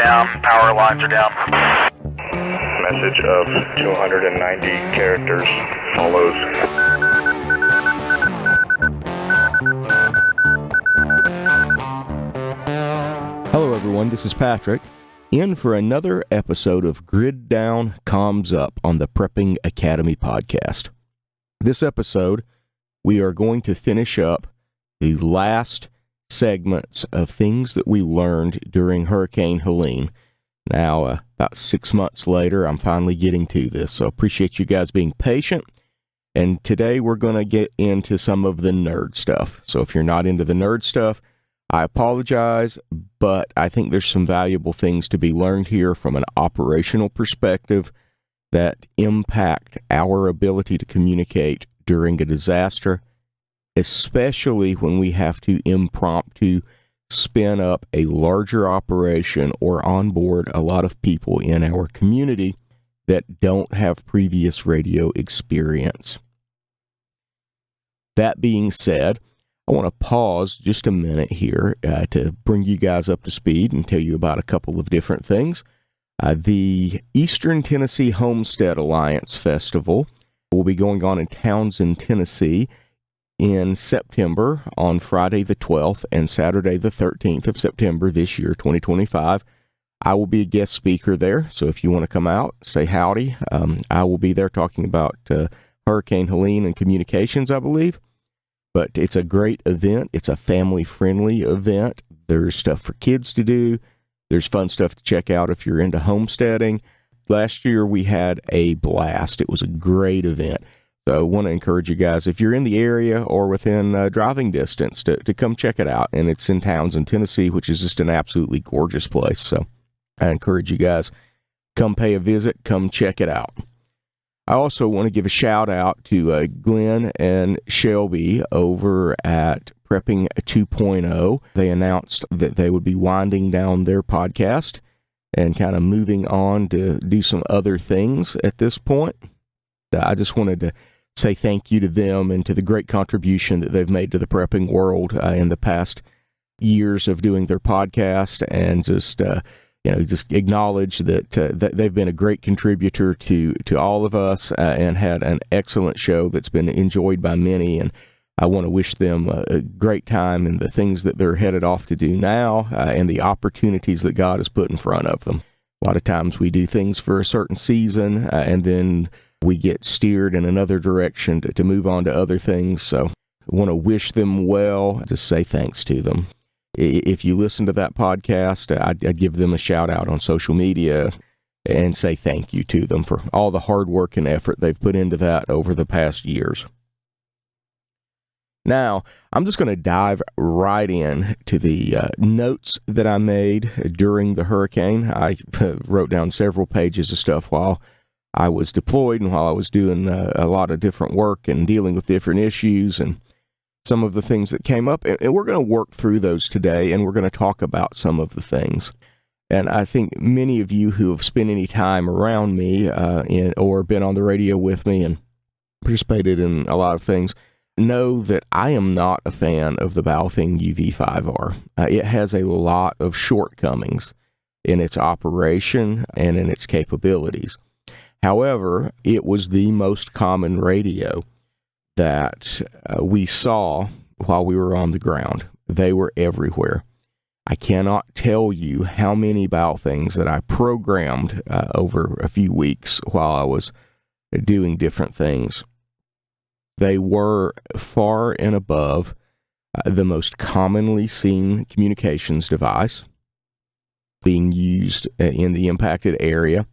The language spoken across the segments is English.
down, power lines are down. Message of 290 characters follows. Hello everyone, this is Patrick, in for another episode of Grid Down, Comms Up on the Prepping Academy podcast. This episode, we are going to finish up the last segments of things that we learned during Hurricane Helene. Now, about 6 months later, I'm finally getting to this, so appreciate you guys being patient. And today we're going to get into some of the nerd stuff. So if you're not into the nerd stuff, I apologize, but I think there's some valuable things to be learned here from an operational perspective that impact our ability to communicate during a disaster, especially when we have to impromptu spin up a larger operation or onboard a lot of people in our community that don't have previous radio experience. That being said, I want to pause just a minute here to bring you guys up to speed and tell you about a couple of different things. The Eastern Tennessee Homestead Alliance Festival will be going on in Townsend, Tennessee in September on Friday the 12th and Saturday the 13th of September this year, 2025. I will be a guest speaker there, so if you want to come out, say howdy. I will be there talking about Hurricane Helene and communications, I believe. But it's a great event. It's a family-friendly event. There's stuff for kids to do. There's fun stuff to check out if you're into homesteading. Last year, we had a blast. It was a great event. So I want to encourage you guys, if you're in the area or within driving distance, to come check it out. And it's in Townsend, Tennessee, which is just an absolutely gorgeous place. So I encourage you guys, come pay a visit, come check it out. I also want to give a shout out to Glenn and Shelby over at Prepping 2.0. They announced that they would be winding down their podcast and kind of moving on to do some other things at this point. I just wanted to say thank you to them and to the great contribution that they've made to the prepping world in the past years of doing their podcast, and just acknowledge that they've been a great contributor to all of us and had an excellent show that's been enjoyed by many. And I want to wish them a great time in the things that they're headed off to do now and the opportunities that God has put in front of them. A lot of times we do things for a certain season and then we get steered in another direction to move on to other things. So I want to wish them well, just say thanks to them. If you listen to that podcast, I'd give them a shout out on social media and say thank you to them for all the hard work and effort they've put into that over the past years. Now, I'm just going to dive right in to the notes that I made during the hurricane. I wrote down several pages of stuff while I was deployed and while I was doing a lot of different work and dealing with different issues and some of the things that came up, and we're going to work through those today, and we're going to talk about some of the things. And I think many of you who have spent any time around me or been on the radio with me and participated in a lot of things know that I am not a fan of the Baofeng UV5R. It has a lot of shortcomings in its operation and in its capabilities. However, it was the most common radio that we saw while we were on the ground. They were everywhere. I cannot tell you how many Baofengs that I programmed over a few weeks while I was doing different things. They were far and above the most commonly seen communications device being used in the impacted area.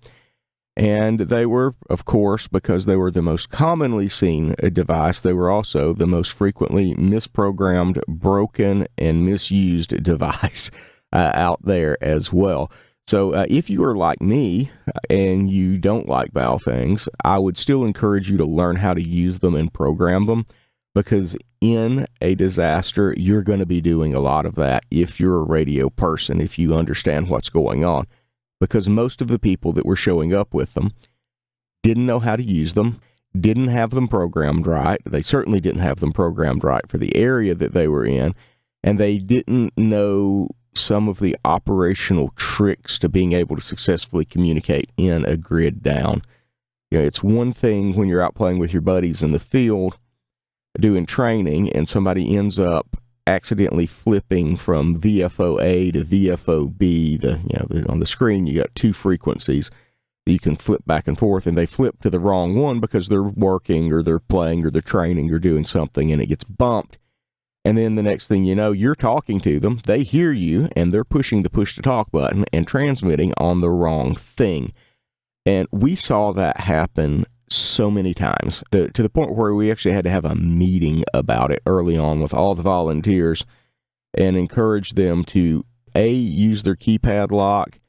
And they were, of course, because they were the most commonly seen device, they were also the most frequently misprogrammed, broken, and misused device out there as well. So if you are like me and you don't like Baofengs, I would still encourage you to learn how to use them and program them, because in a disaster, you're going to be doing a lot of that if you're a radio person, if you understand what's going on. Because most of the people that were showing up with them didn't know how to use them, didn't have them programmed right. They certainly didn't have them programmed right for the area that they were in, and they didn't know some of the operational tricks to being able to successfully communicate in a grid down. It's one thing when you're out playing with your buddies in the field doing training and somebody ends up accidentally flipping from VFO A to VFO B. On the screen you got two frequencies that you can flip back and forth, and they flip to the wrong one because they're working or they're playing or they're training or doing something, and it gets bumped. And then the next thing you know, you're talking to them, they hear you, and they're pushing the push to talk button and transmitting on the wrong thing. And we saw that happen so many times, to the point where we actually had to have a meeting about it early on with all the volunteers and encourage them to, A, use their keypad lock,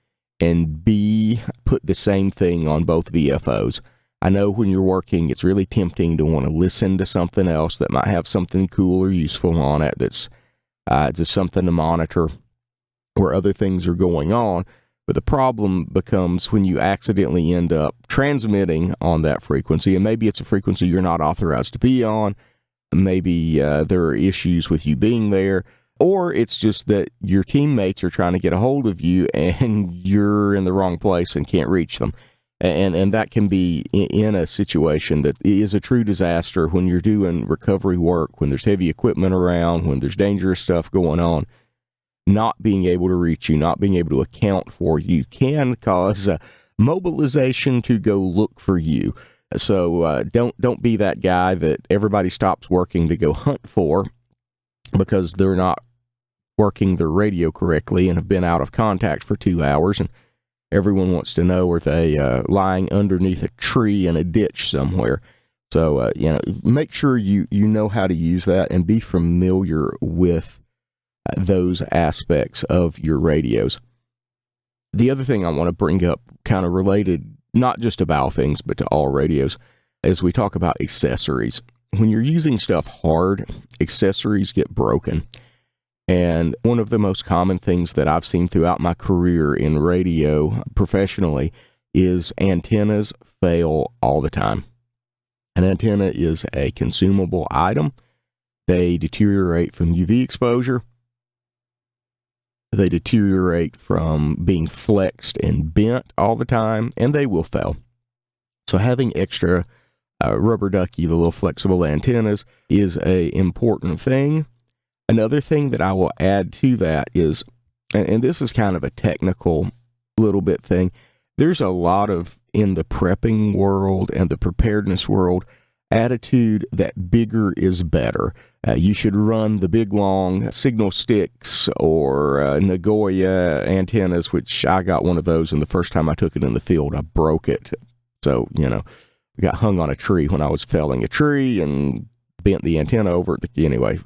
and B, put the same thing on both VFOs. I know when you're working, it's really tempting to want to listen to something else that might have something cool or useful on it that's just something to monitor where other things are going on. But the problem becomes when you accidentally end up transmitting on that frequency, and maybe it's a frequency you're not authorized to be on, maybe there are issues with you being there, or it's just that your teammates are trying to get a hold of you and you're in the wrong place and can't reach them. And that can be in a situation that is a true disaster when you're doing recovery work, when there's heavy equipment around, when there's dangerous stuff going on. Not being able to reach you, not being able to account for you can cause mobilization to go look for you. So don't be that guy that everybody stops working to go hunt for because they're not working their radio correctly and have been out of contact for 2 hours, and everyone wants to know, are they lying underneath a tree in a ditch somewhere. So make sure you know how to use that and be familiar with those aspects of your radios. The other thing I want to bring up, kind of related, not just to bow things, but to all radios, as we talk about accessories. When you're using stuff hard, accessories get broken. And one of the most common things that I've seen throughout my career in radio professionally is antennas fail all the time. An antenna is a consumable item. They deteriorate from UV exposure. They deteriorate from being flexed and bent all the time, and they will fail. So having extra rubber ducky, the little flexible antennas, is a important thing. Another thing that I will add to that is, and this is kind of a technical little bit thing, there's a lot of, in the prepping world and the preparedness world, attitude that bigger is better. You should run the big long signal sticks or Nagoya antennas, which I got one of those, and the first time I took it in the field, I broke it. So, I got hung on a tree when I was felling a tree and bent the antenna over it. Anyway,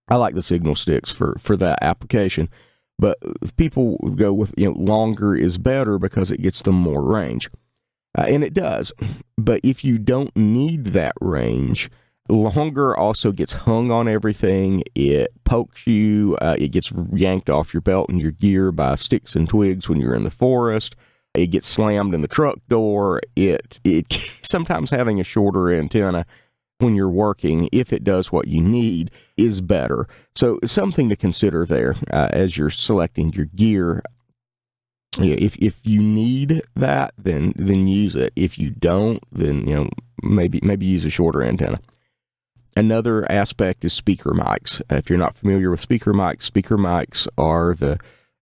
I like the signal sticks for that application, but people go with, longer is better because it gets them more range. And it does. But if you don't need that range, longer also gets hung on everything. It pokes you. It gets yanked off your belt and your gear by sticks and twigs when you're in the forest. It gets slammed in the truck door. It sometimes having a shorter antenna when you're working, if it does what you need, is better. So something to consider there as you're selecting your gear. If you need that, then use it. If you don't, then maybe use a shorter antenna. Another aspect is speaker mics. If you're not familiar with speaker mics are the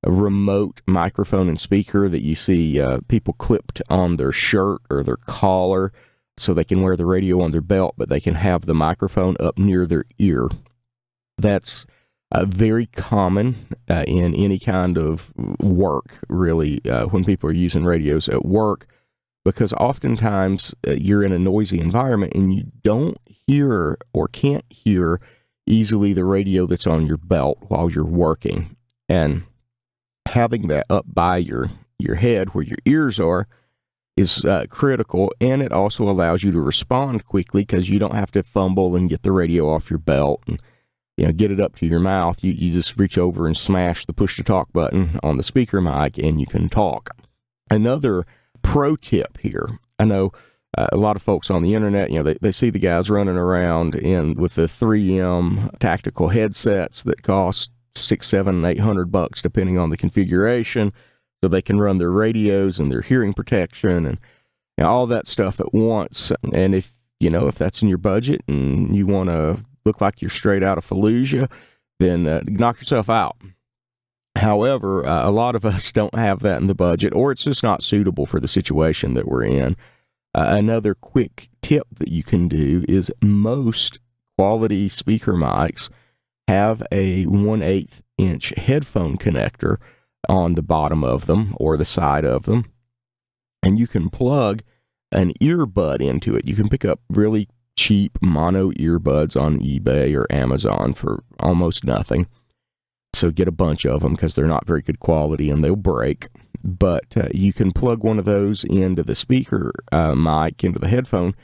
remote microphone and speaker that you see people clipped on their shirt or their collar, so they can wear the radio on their belt, but they can have the microphone up near their ear. That's very common in any kind of work, really, when people are using radios at work, because oftentimes you're in a noisy environment and you don't hear or can't hear easily the radio that's on your belt while you're working. And having that up by your head where your ears are is critical, and it also allows you to respond quickly because you don't have to fumble and get the radio off your belt and get it up to your mouth. You just reach over and smash the push to talk button on the speaker mic and you can talk. Another pro tip here, I know a lot of folks on the internet, they see the guys running around with the 3M tactical headsets that cost $600, $700, $800, depending on the configuration, so they can run their radios and their hearing protection and all that stuff at once. And if that's in your budget and you want to look like you're straight out of Fallujah, then knock yourself out. However, a lot of us don't have that in the budget, or it's just not suitable for the situation that we're in. Another quick tip that you can do is most quality speaker mics have a 1/8 inch headphone connector on the bottom of them or the side of them, and you can plug an earbud into it. You can pick up really cheap mono earbuds on eBay or Amazon for almost nothing. So get a bunch of them because they're not very good quality and they'll break. But you can plug one of those into the speaker mic, into the headphone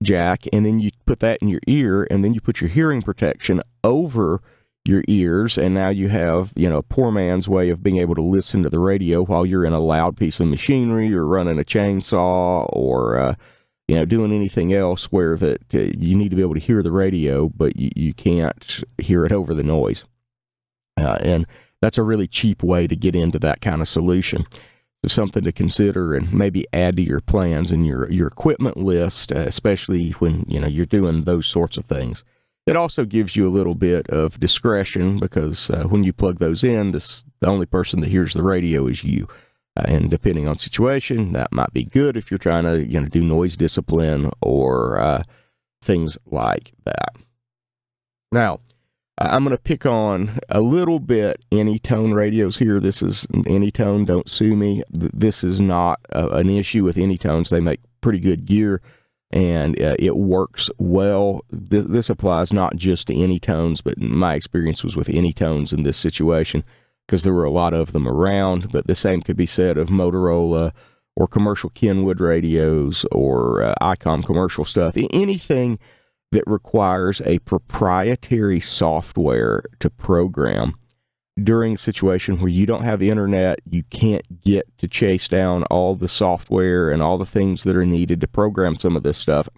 jack, and then you put that in your ear, and then you put your hearing protection over your ears, and now you have, a poor man's way of being able to listen to the radio while you're in a loud piece of machinery or running a chainsaw or doing anything else where that you need to be able to hear the radio, but you can't hear it over the noise. And that's a really cheap way to get into that kind of solution. So something to consider and maybe add to your plans and your equipment list, especially when you're doing those sorts of things. It also gives you a little bit of discretion because when you plug those in, the only person that hears the radio is you. And depending on situation, that might be good if you're trying to do noise discipline or things like that. Now, I'm going to pick on a little bit Anytone radios here. This is Anytone. Don't sue me. This is not an issue with Anytones. They make pretty good gear, and it works well. This applies not just to Anytones, but my experience was with Anytones in this situation because there were a lot of them around, but the same could be said of Motorola or commercial Kenwood radios or ICOM commercial stuff. Anything that requires a proprietary software to program during a situation where you don't have the internet, you can't get to chase down all the software and all the things that are needed to program some of this stuff,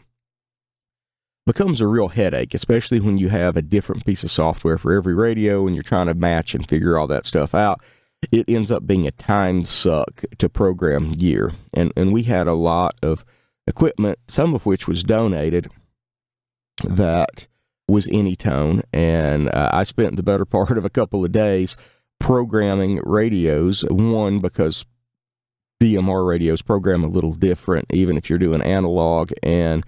becomes a real headache, especially when you have a different piece of software for every radio and you're trying to match and figure all that stuff out. It ends up being a time suck to program gear. And we had a lot of equipment, some of which was donated, that was Anytone, and I spent the better part of a couple of days programming radios. One, because DMR radios program a little different, even if you're doing analog, and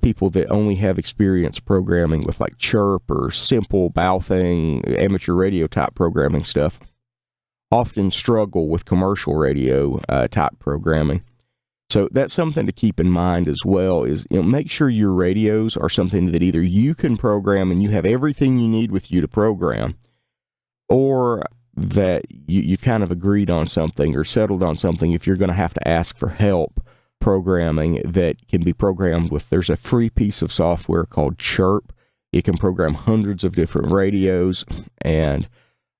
people that only have experience programming with like chirp or simple Baofeng amateur radio type programming stuff often struggle with commercial radio type programming. So that's something to keep in mind as well, is make sure your radios are something that either you can program and you have everything you need with you to program, or that you've kind of agreed on something or settled on something if you're going to have to ask for help programming that can be programmed with. There's a free piece of software called Chirp. It can program hundreds of different radios, and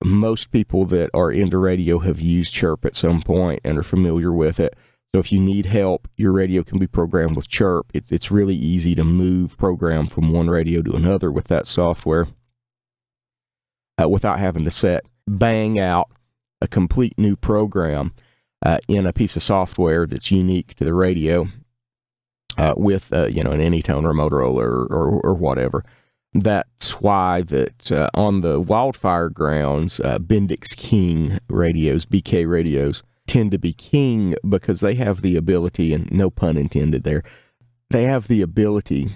most people that are into radio have used Chirp at some point and are familiar with it. So if you need help, your radio can be programmed with Chirp. It's really easy to move program from one radio to another with that software without having to bang out a complete new program in a piece of software that's unique to the radio with an Anytone or Motorola or whatever. That's why that on the wildfire grounds, Bendix King radios, BK radios, tend to be king because they have the ability, and no pun intended there, they have the ability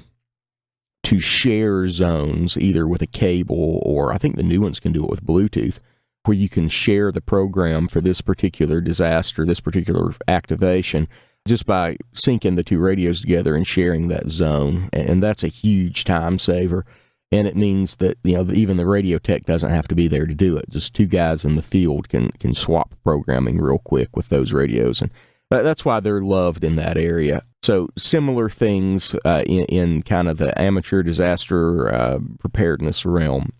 to share zones either with a cable, or I think the new ones can do it with Bluetooth, where you can share the program for this particular disaster, this particular activation, just by syncing the two radios together and sharing that zone. And that's a huge time saver. And it means that even the radio tech doesn't have to be there to do it. Just two guys in the field can swap programming real quick with those radios, and that's why they're loved in that area. So similar things in kind of the amateur disaster preparedness realm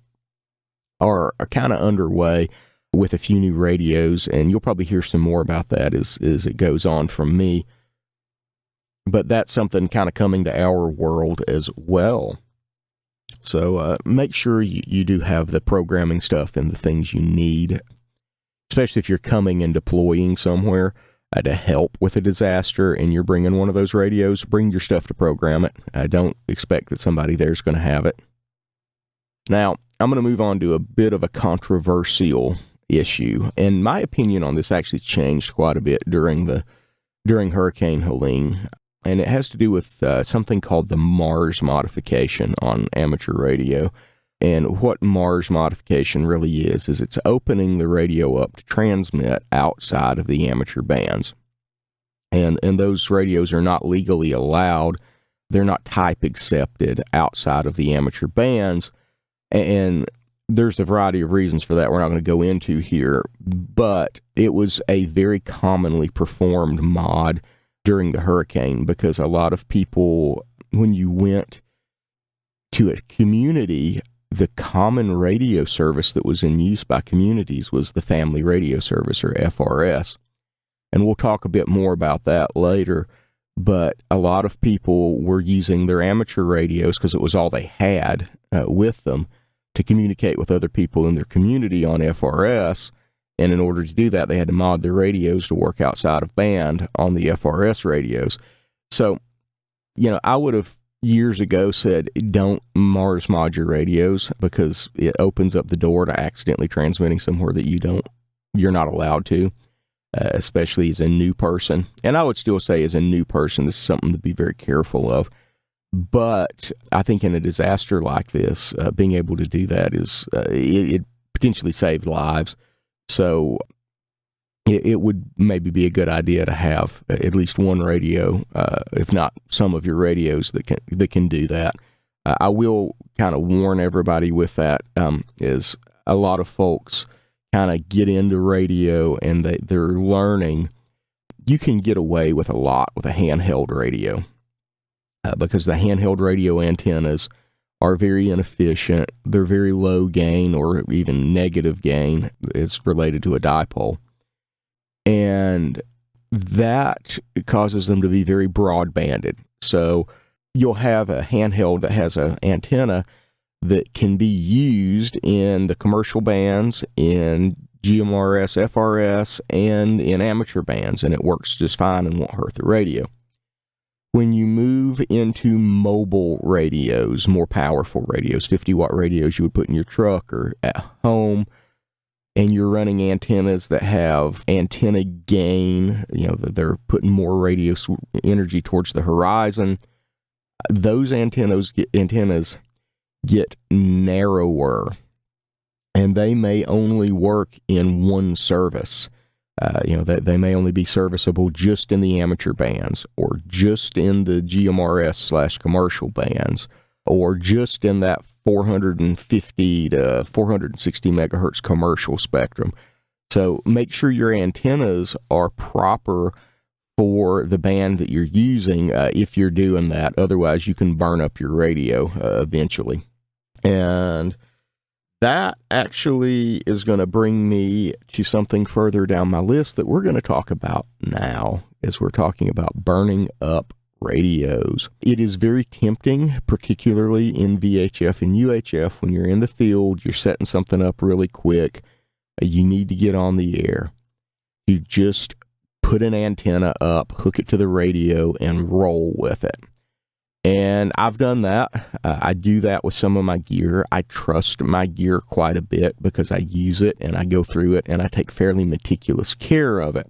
are kind of underway with a few new radios, and you'll probably hear some more about that as it goes on from me. But that's something kind of coming to our world as well. So make sure you do have the programming stuff and the things you need, especially if you're coming and deploying somewhere to help with a disaster and you're bringing one of those radios. Bring your stuff to program it. Don't expect that somebody there's going to have it. Now, I'm going to move on to a bit of a controversial issue, and my opinion on this actually changed quite a bit during Hurricane Helene, and it has to do with something called the MARS modification on amateur radio. And what MARS modification really is it's opening the radio up to transmit outside of the amateur bands, and those radios are not legally allowed. They're not type accepted outside of the amateur bands. And there's a variety of reasons for that we're not going to go into here, but it was a very commonly performed mod during the hurricane because a lot of people, when you went to a community, the common radio service that was in use by communities was the Family Radio Service, or FRS. And we'll talk a bit more about that later, but a lot of people were using their amateur radios because it was all they had with them to communicate with other people in their community on FRS, and in order to do that, they had to mod their radios to work outside of band on the FRS radios. So, I would have years ago said, don't Mars mod your radios because it opens up the door to accidentally transmitting somewhere that you're not allowed to, especially as a new person. And I would still say as a new person, this is something to be very careful of. But I think in a disaster like this, being able to do that it potentially saved lives. So it would maybe be a good idea to have at least one radio, if not some of your radios that can do that. I will kind of warn everybody with that, is a lot of folks kind of get into radio and they're learning. You can get away with a lot with a handheld radio. Because the handheld radio antennas are very inefficient. They're very low gain or even negative gain. It's related to a dipole. And that causes them to be very broadbanded. So you'll have a handheld that has an antenna that can be used in the commercial bands, in GMRS, FRS, and in amateur bands, and it works just fine and won't hurt the radio. When you move into mobile radios, more powerful radios, 50-watt radios you would put in your truck or at home, and you're running antennas that have antenna gain, they're putting more radio energy towards the horizon, those antennas get narrower, and they may only work in one service. They may only be serviceable just in the amateur bands, or just in the GMRS/commercial bands, or just in that 450 to 460 megahertz commercial spectrum. So make sure your antennas are proper for the band that you're using if you're doing that. Otherwise, you can burn up your radio eventually. And that actually is going to bring me to something further down my list that we're going to talk about now, as we're talking about burning up radios. It is very tempting, particularly in VHF and UHF, when you're in the field, you're setting something up really quick, you need to get on the air. You just put an antenna up, hook it to the radio, and roll with it. And I've done that. I do that with some of my gear. I trust my gear quite a bit because I use it and I go through it and I take fairly meticulous care of it.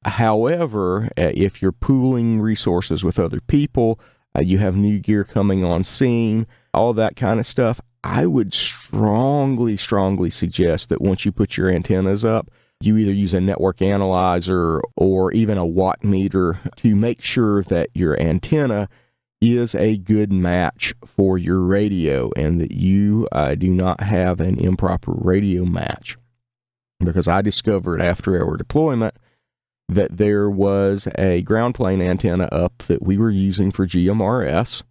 However, if you're pooling resources with other people, you have new gear coming on scene, all that kind of stuff, I would strongly suggest that once you put your antennas up, you either use a network analyzer or even a watt meter to make sure that your antenna is a good match for your radio and that you do not have an improper radio match. Because I discovered after our deployment that there was a ground plane antenna up that we were using for GMRS,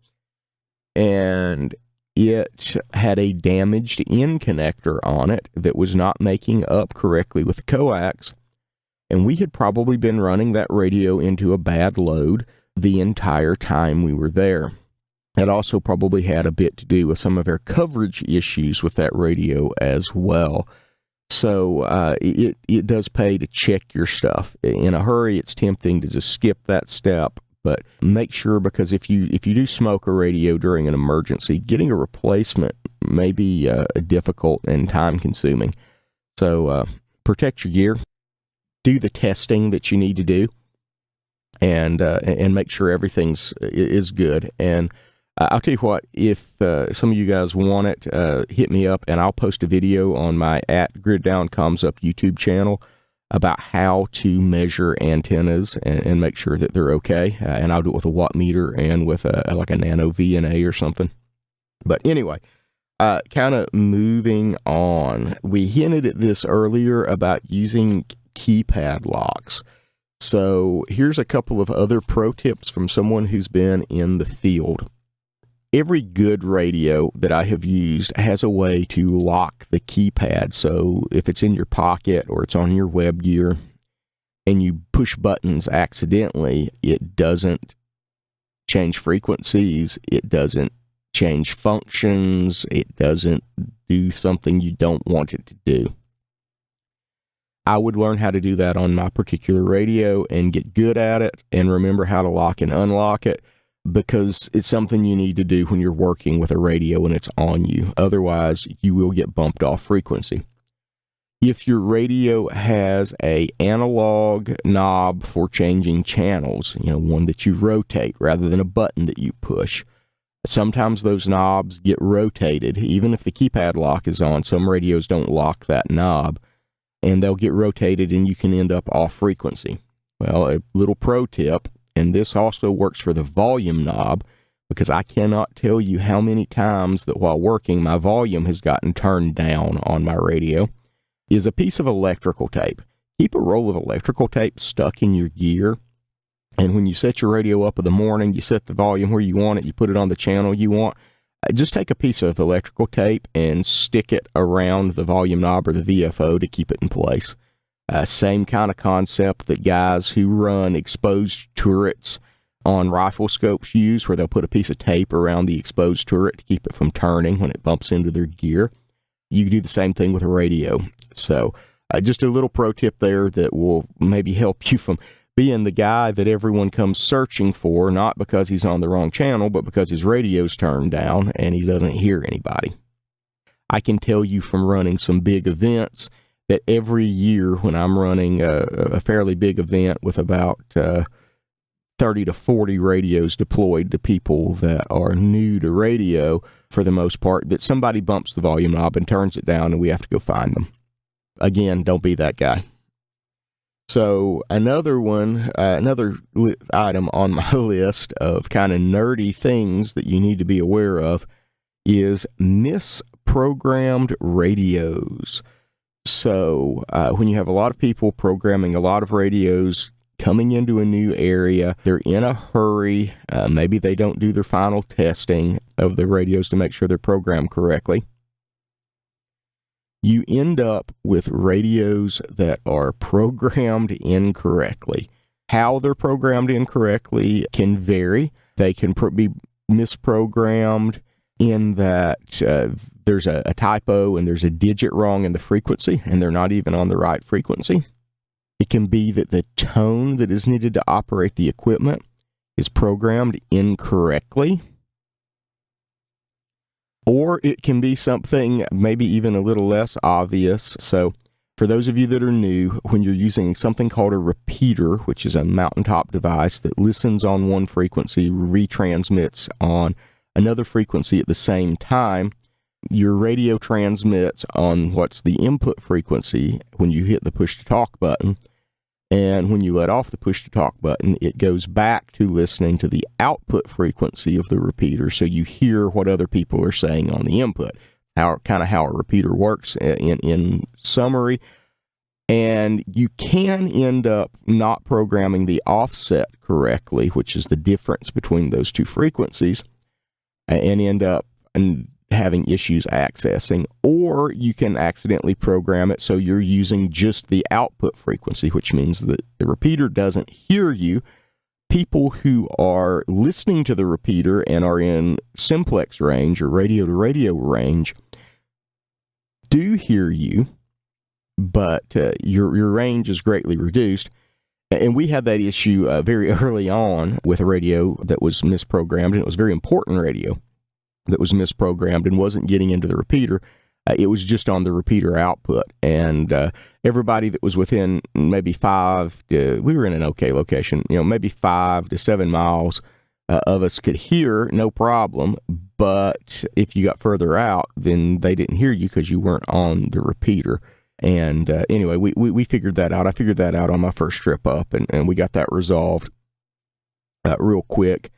and it had a damaged end connector on it that was not making up correctly with the coax, and we had probably been running that radio into a bad load the entire time we were there. It also probably had a bit to do with some of our coverage issues with that radio as well. So it does pay to check your stuff. In a hurry, it's tempting to just skip that step, but make sure, because if you do smoke a radio during an emergency, getting a replacement may be difficult and time-consuming. So protect your gear, do the testing that you need to do, and make sure everything's is good. And I'll tell you what, if some of you guys want it, hit me up, and I'll post a video on my @GridDownCommsUp YouTube channel about how to measure antennas and make sure that they're okay. And I'll do it with a watt meter and with like a nano VNA or something. But anyway, kind of moving on. We hinted at this earlier about using keypad locks. So here's a couple of other pro tips from someone who's been in the field. Every good radio that I have used has a way to lock the keypad. So if it's in your pocket or it's on your web gear and you push buttons accidentally, it doesn't change frequencies, it doesn't change functions, it doesn't do something you don't want it to do. I would learn how to do that on my particular radio and get good at it and remember how to lock and unlock it, because it's something you need to do when you're working with a radio and it's on you. Otherwise, you will get bumped off frequency. If your radio has an analog knob for changing channels, one that you rotate rather than a button that you push, sometimes those knobs get rotated. Even if the keypad lock is on, some radios don't lock that knob, and they'll get rotated and you can end up off frequency. Well, a little pro tip, and this also works for the volume knob, because I cannot tell you how many times that while working, my volume has gotten turned down on my radio, is a piece of electrical tape. Keep a roll of electrical tape stuck in your gear, and when you set your radio up in the morning, you set the volume where you want it, you put it on the channel you want, just take a piece of electrical tape and stick it around the volume knob or the VFO to keep it in place. Same kind of concept that guys who run exposed turrets on rifle scopes use, where they'll put a piece of tape around the exposed turret to keep it from turning when it bumps into their gear. You can do the same thing with a radio. So just a little pro tip there that will maybe help you from being the guy that everyone comes searching for, not because he's on the wrong channel, but because his radio's turned down and he doesn't hear anybody. I can tell you from running some big events that every year when I'm running a fairly big event with about 30 to 40 radios deployed to people that are new to radio, for the most part, that somebody bumps the volume knob and turns it down and we have to go find them. Again, don't be that guy. So another item on my list of kind of nerdy things that you need to be aware of is misprogrammed radios. So when you have a lot of people programming a lot of radios coming into a new area, they're in a hurry, maybe they don't do their final testing of the radios to make sure they're programmed correctly, you end up with radios that are programmed incorrectly. How they're programmed incorrectly can vary. They can be misprogrammed in that there's a typo and there's a digit wrong in the frequency, and they're not even on the right frequency. It can be that the tone that is needed to operate the equipment is programmed incorrectly. Or it can be something maybe even a little less obvious. So for those of you that are new, when you're using something called a repeater, which is a mountaintop device that listens on one frequency, retransmits on another frequency at the same time, your radio transmits on what's the input frequency when you hit the push-to-talk button. And when you let off the push-to-talk button, it goes back to listening to the output frequency of the repeater, so you hear what other people are saying on the input. Kind of how a repeater works in summary. And you can end up not programming the offset correctly, which is the difference between those two frequencies, and end up having issues accessing. Or you can accidentally program it so you're using just the output frequency, which means that the repeater doesn't hear you, people who are listening to the repeater and are in simplex range or radio to radio range do hear you, but your range is greatly reduced. And we had that issue very early on with a radio that was misprogrammed, and it was very important radio that was misprogrammed and wasn't getting into the repeater. It was just on the repeater output, and everybody that was within maybe we were in an okay location, maybe 5 to 7 miles of us could hear, no problem. But if you got further out, then they didn't hear you because you weren't on the repeater. And anyway, we figured that out. I figured that out on my first trip up, and we got that resolved real quick.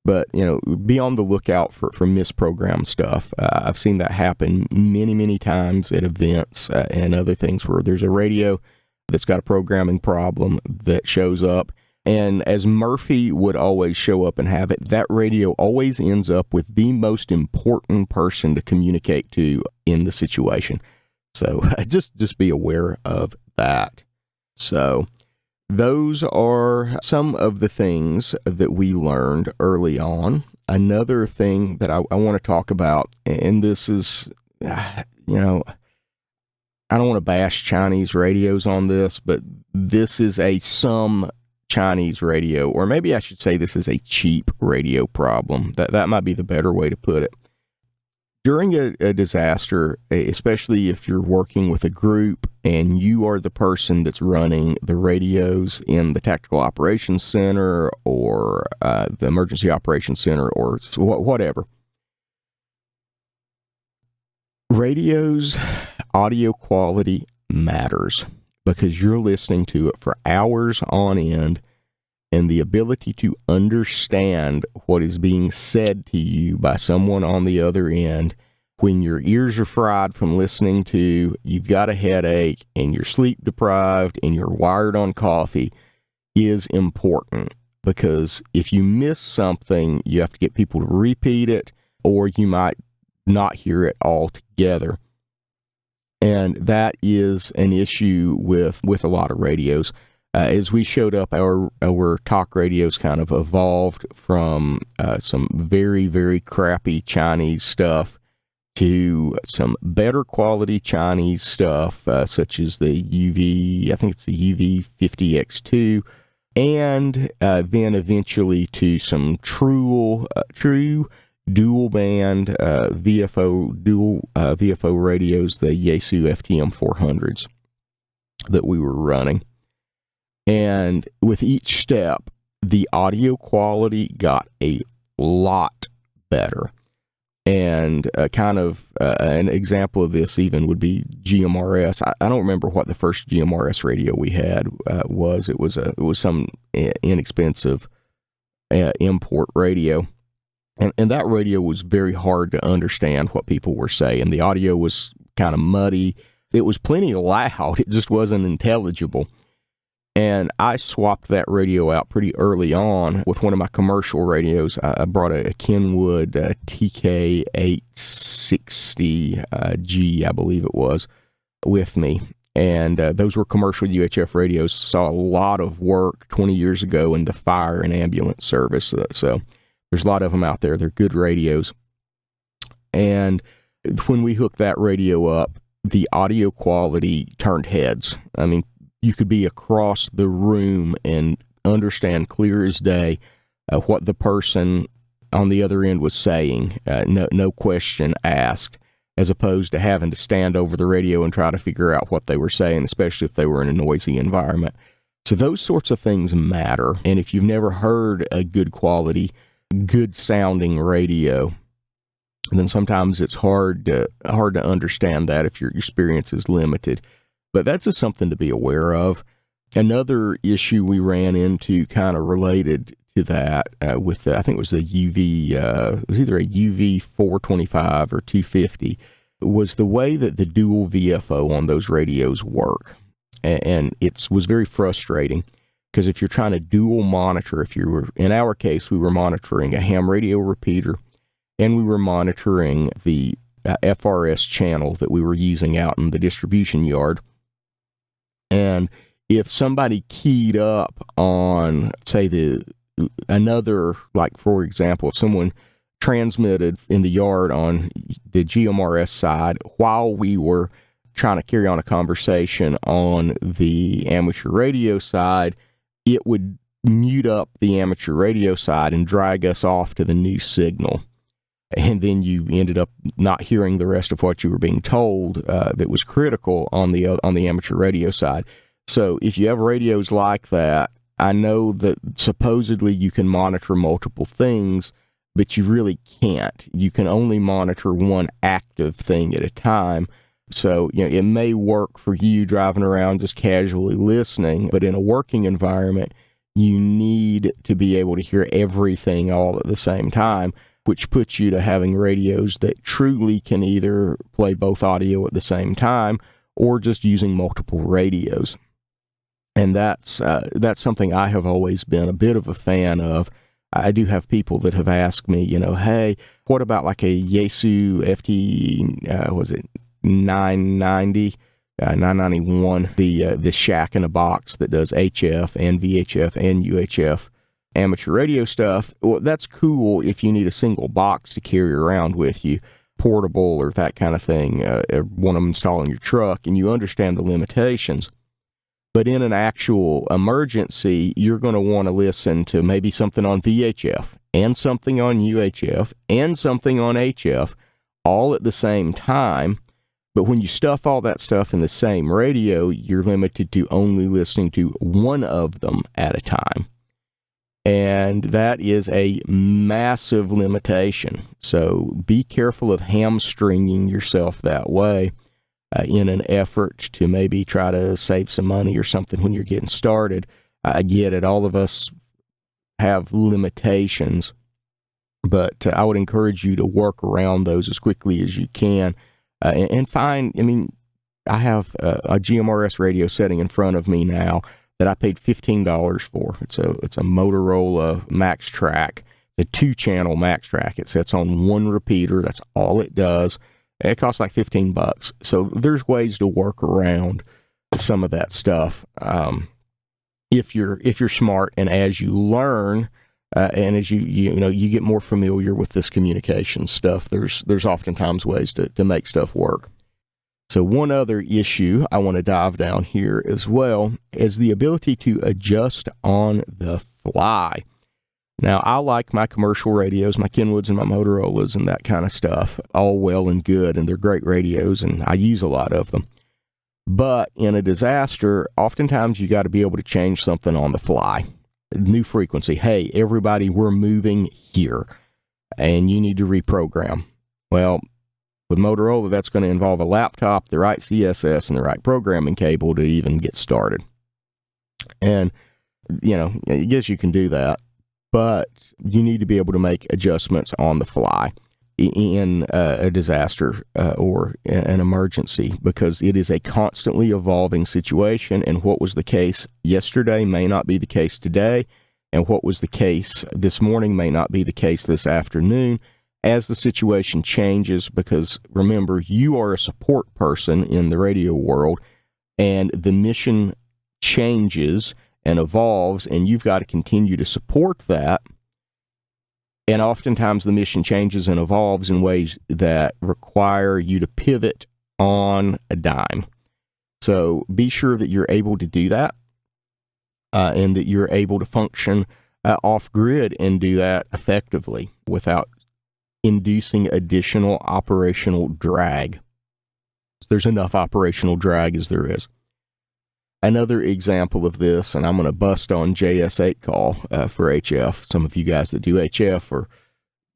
But, be on the lookout for misprogrammed stuff. I've seen that happen many, many times at events and other things where there's a radio that's got a programming problem that shows up. And as Murphy would always show up and have it, that radio always ends up with the most important person to communicate to in the situation. So just be aware of that. So those are some of the things that we learned early on. Another thing that I want to talk about, and this is, I don't want to bash Chinese radios on this, but this is some Chinese radio, or maybe I should say this is a cheap radio problem. That might be the better way to put it. During a disaster, especially if you're working with a group and you are the person that's running the radios in the Tactical Operations Center or the Emergency Operations Center or whatever, radio's audio quality matters because you're listening to it for hours on end, and the ability to understand what is being said to you by someone on the other end when your ears are fried from listening to, you've got a headache and you're sleep deprived and you're wired on coffee is important, because if you miss something, you have to get people to repeat it, or you might not hear it altogether. And that is an issue with a lot of radios. As we showed up, our talk radios kind of evolved from some very, very crappy Chinese stuff to some better quality Chinese stuff, such as the I think it's the UV50X2, and then eventually to some true dual band VFO radios, the Yaesu FTM 400s that we were running. And with each step, the audio quality got a lot better. And an example of this even would be GMRS. I don't remember what the first GMRS radio we had was. It was some inexpensive import radio. And that radio was very hard to understand what people were saying. The audio was kind of muddy. It was plenty loud. It just wasn't intelligible. And I swapped that radio out pretty early on with one of my commercial radios. I brought a Kenwood TK860G, I believe it was, with me. And those were commercial UHF radios. Saw a lot of work 20 years ago in the fire and ambulance service. So there's a lot of them out there. They're good radios. And when we hooked that radio up, the audio quality turned heads. I mean, you could be across the room and understand clear as day what the person on the other end was saying, no question asked, as opposed to having to stand over the radio and try to figure out what they were saying, especially if they were in a noisy environment. So those sorts of things matter. And if you've never heard a good quality, good sounding radio, then sometimes it's hard to understand that if your experience is limited. But that's just something to be aware of. Another issue we ran into kind of related to that with I think it was the it was either a UV 425 or 250, was the way that the dual VFO on those radios work. And it was very frustrating, because if you're trying to dual monitor, in our case, we were monitoring a ham radio repeater, and we were monitoring the FRS channel that we were using out in the distribution yard. And if somebody keyed up on, say, the another, like, for example, if someone transmitted in the yard on the GMRS side while we were trying to carry on a conversation on the amateur radio side, it would mute up the amateur radio side and drag us off to the new signal. And then you ended up not hearing the rest of what you were being told that was critical on the amateur radio side. So if you have radios like that, I know that supposedly you can monitor multiple things, but you really can't. You can only monitor one active thing at a time. So, it may work for you driving around just casually listening, but in a working environment, you need to be able to hear everything all at the same time, which puts you to having radios that truly can either play both audio at the same time or just using multiple radios. And that's something I have always been a bit of a fan of. I do have people that have asked me, hey, what about like a Yaesu FT, was it 990, 991, the shack in a box that does HF and VHF and UHF amateur radio stuff. Well, that's cool if you need a single box to carry around with you, portable or that kind of thing, want to install in your truck, and you understand the limitations. But in an actual emergency, you're going to want to listen to maybe something on VHF and something on UHF and something on HF all at the same time. But when you stuff all that stuff in the same radio, you're limited to only listening to one of them at a time. And that is a massive limitation. So be careful of hamstringing yourself that way in an effort to maybe try to save some money or something when you're getting started. I get it. All of us have limitations, but I would encourage you to work around those as quickly as you can. And find, I have a GMRS radio setting in front of me now that I paid $15 for. It's a Motorola Max Track, a 2-channel Max Track. It sets on one repeater. That's all it does. It costs like $15. So there's ways to work around some of that stuff if you're smart, and as you learn. And as you get more familiar with this communication stuff, there's oftentimes ways to make stuff work. So one other issue I want to dive down here as well is the ability to adjust on the fly. Now, I like my commercial radios, my Kenwoods and my Motorolas and that kind of stuff, all well and good, and they're great radios, and I use a lot of them. But in a disaster, oftentimes you got to be able to change something on the fly. New frequency. Hey, everybody, we're moving here, and you need to reprogram. Well, with Motorola, that's going to involve a laptop, the right CSS, and the right programming cable to even get started. And, I guess you can do that, but you need to be able to make adjustments on the fly in a disaster or an emergency, because it is a constantly evolving situation, and what was the case yesterday may not be the case today, and what was the case this morning may not be the case this afternoon as the situation changes, because remember, you are a support person in the radio world, and the mission changes and evolves, and you've got to continue to support that. And oftentimes the mission changes and evolves in ways that require you to pivot on a dime. So be sure that you're able to do that and that you're able to function off-grid and do that effectively without inducing additional operational drag. So there's enough operational drag as there is. Another example of this, and I'm going to bust on JS8 call for HF. Some of you guys that do HF are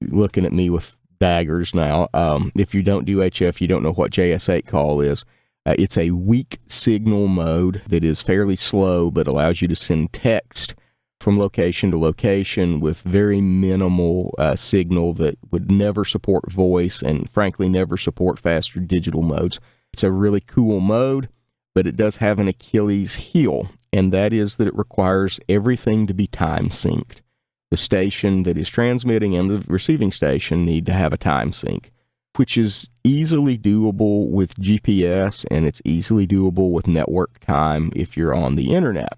looking at me with daggers now. If you don't do HF, you don't know what JS8 call is. It's a weak signal mode that is fairly slow, but allows you to send text from location to location with very minimal signal that would never support voice and, frankly, never support faster digital modes. It's a really cool mode, but it does have an Achilles heel, and that is that it requires everything to be time synced. The station that is transmitting and the receiving station need to have a time sync, which is easily doable with GPS, and it's easily doable with network time if you're on the internet.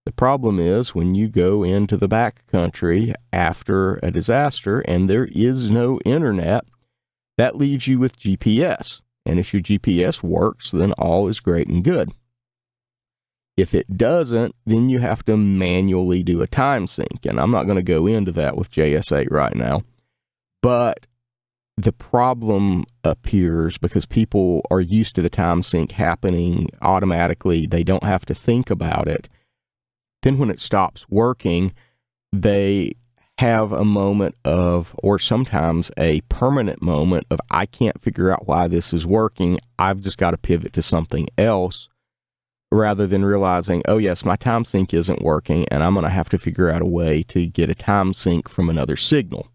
The problem is when you go into the back country after a disaster and there is no internet, that leaves you with GPS. And if your GPS works, then all is great and good. If it doesn't, then you have to manually do a time sync. And I'm not going to go into that with JS8 right now. But the problem appears because people are used to the time sync happening automatically. They don't have to think about it. Then when it stops working, they have a moment of, or sometimes a permanent moment of, I can't figure out why this is working. I've just got to pivot to something else, rather than realizing, oh yes, my time sync isn't working and I'm going to have to figure out a way to get a time sync from another signal,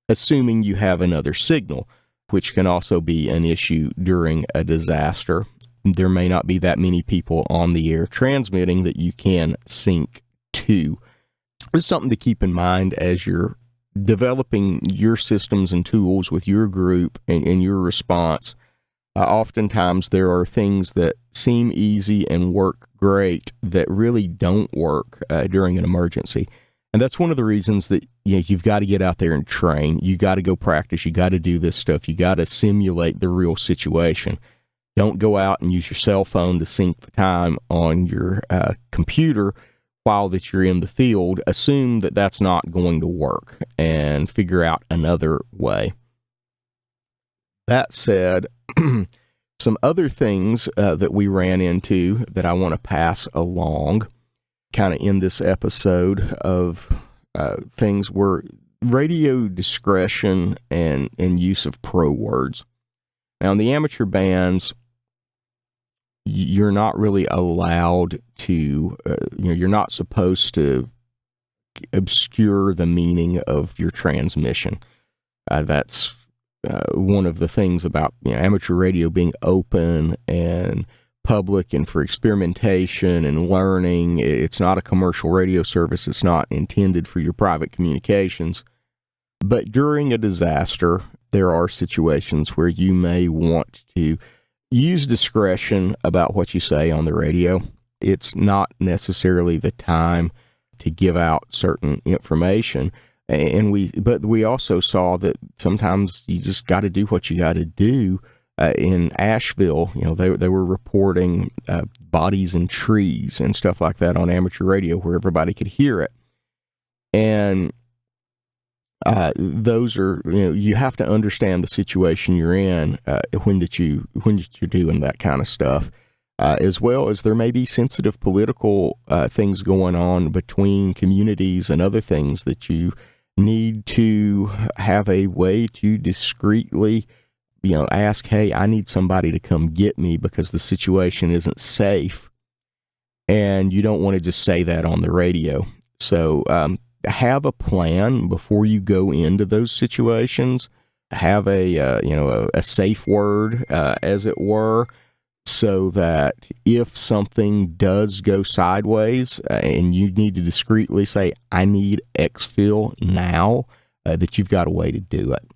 assuming you have another signal, which can also be an issue during a disaster. There may not be that many people on the air transmitting that you can sync to. It's something to keep in mind as you're developing your systems and tools with your group and your response. Oftentimes there are things that seem easy and work great that really don't work during an emergency. And that's one of the reasons that you've got to get out there and train. You got to go practice. You got to do this stuff. You got to simulate the real situation. Don't go out and use your cell phone to sync the time on your computer while that you're in the field. Assume that that's not going to work and figure out another way. That said, some other things that we ran into that I want to pass along kind of in this episode of things were radio discretion and use of pro words. Now, in the amateur bands, you're not really allowed to, you're not supposed to obscure the meaning of your transmission. That's one of the things about amateur radio being open and public and for experimentation and learning. It's not a commercial radio service. It's not intended for your private communications. But during a disaster, there are situations where you may want to use discretion about what you say on the radio. It's not necessarily the time to give out certain information. But we also saw that sometimes you just got to do what you got to do. In Asheville, they were reporting bodies in trees and stuff like that on amateur radio where everybody could hear it. And those are, you have to understand the situation you're in when you're doing that kind of stuff, as well as there may be sensitive political things going on between communities and other things that you need to have a way to discreetly, ask, hey, I need somebody to come get me because the situation isn't safe. And you don't want to just say that on the radio. So, have a plan before you go into those situations. Have a safe word, as it were, so that if something does go sideways and you need to discreetly say, I need exfil now, that you've got a way to do it.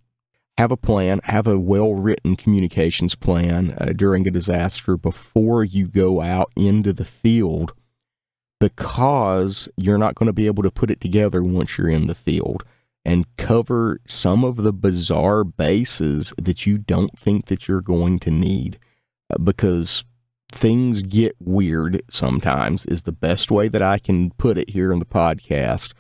Have a plan, have a well-written communications plan during a disaster before you go out into the field, because you're not going to be able to put it together once you're in the field and cover some of the bizarre bases that you don't think that you're going to need, because things get weird sometimes is the best way that I can put it here in the podcast,